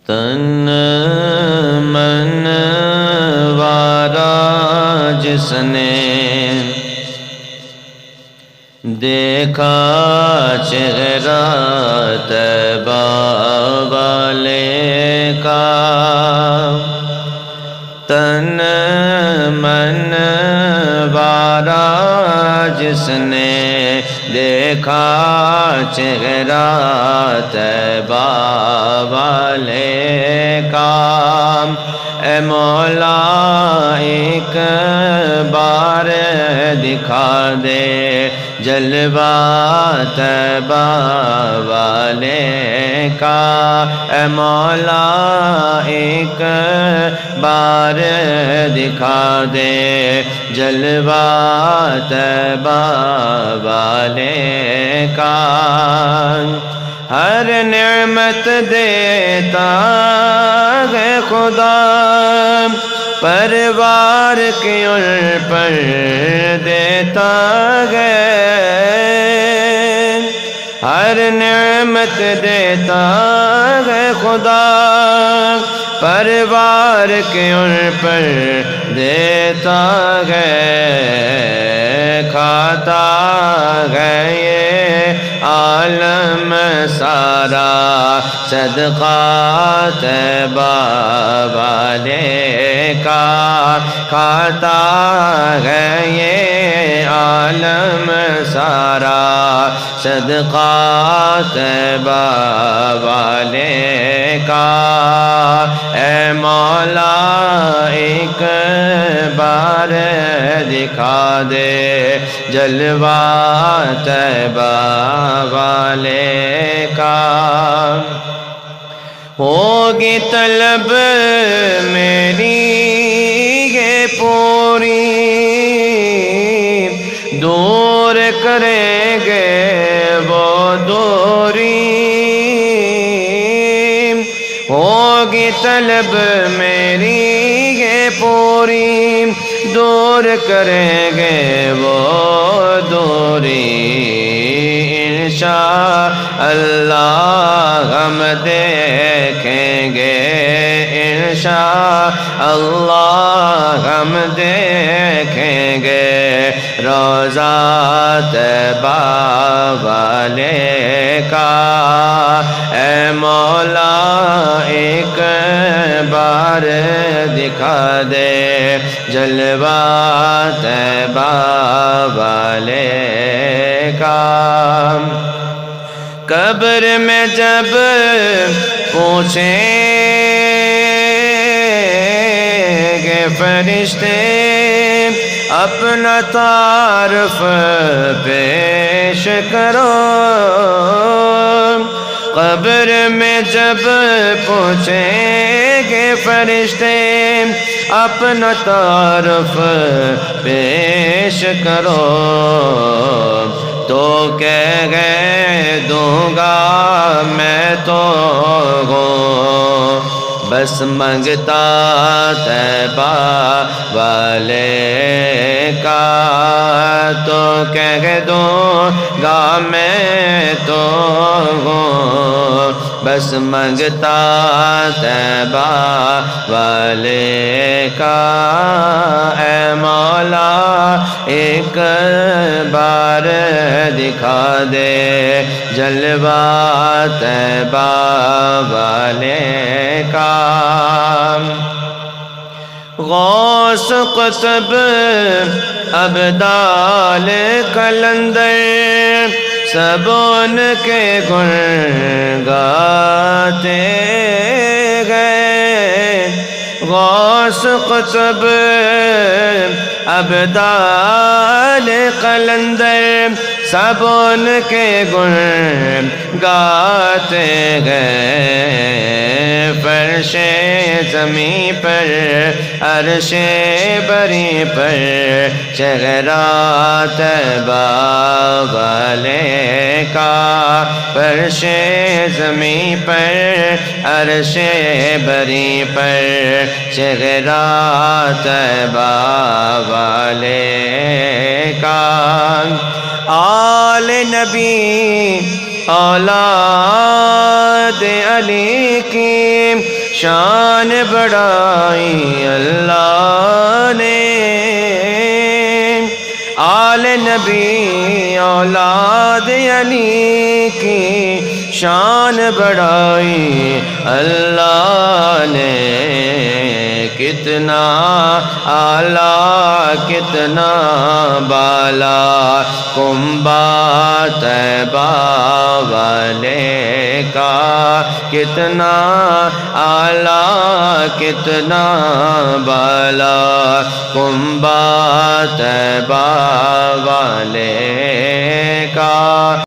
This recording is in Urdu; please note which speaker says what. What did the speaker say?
Speaker 1: تن من وارا جس نے دیکھا چہرہ طیبہ والے کا، تن من وارا جس نے دیکھا چہرہ طیبہ والے کا، اے مولا ایک بار دکھا دے جلوہ طیبہ والے کا، اے مولا ایک بار دکھا دے جلوہ طیبہ والے کا۔ ہر نعمت دیتا ہے خدا، پروار کی ان پر دیتا ہے، ہر نعمت دیتا ہے خدا، پروار کے ان پر دیتا ہے، کھاتا ہے یہ عالم سارا صدقہ طیبہ والے کا، کھاتا ہے یہ عالم سارا صدقہ طیبہ والے کا، اے مولا ایک بار دکھا دے جلوہ طیبہ والے کا۔ ہوگی طلب میری یہ پوری، دور کریں گے وہ دوری، ہوگی طلب میری یہ پوری، دور کریں گے وہ دوری، انشاءاللہ ہم دیکھیں گے، انشاءاللہ ہم دیکھیں گے روضہ طیبہ والے کا، اے مولا ایک بار دکھا دے جلوہ طیبہ والے کا۔ قبر میں جب پوچھیں گے فرشتے اپنا تعارف پیش کرو، قبر میں جب پوچھیں گے فرشتے اپنا تعارف پیش کرو، تو کہہ دوں گا میں تو ہوں بس منگتا طیبہ والے کا، تو کہہ دوں گا میں تو ہوں بس منگتا طیبہ والے کا، اے مولا ایک بار دکھا دے جلوہ طیبہ والے کا۔ غوث قطب ابدال قلندر سب ان کے گن گاتے گئے، غوث قطب ابدال قلندر سب ان کے گن گاتے گئے، فرش زمیں پر عرش بری پر چہرہ طیبہ والے کا، فرش زمیں پر عرش بری پر چہرہ طیبہ والے کا، آل نبی اولاد علی کی شان بڑھائی اللہ نے، آل نبی اولاد علی کی شان بڑھائی اللہ نے، کتنا اعلیٰ کتنا بالا کنبہ طیبہ والے کا، کتنا اعلیٰ کتنا بالا کنبہ طیبہ والے کا۔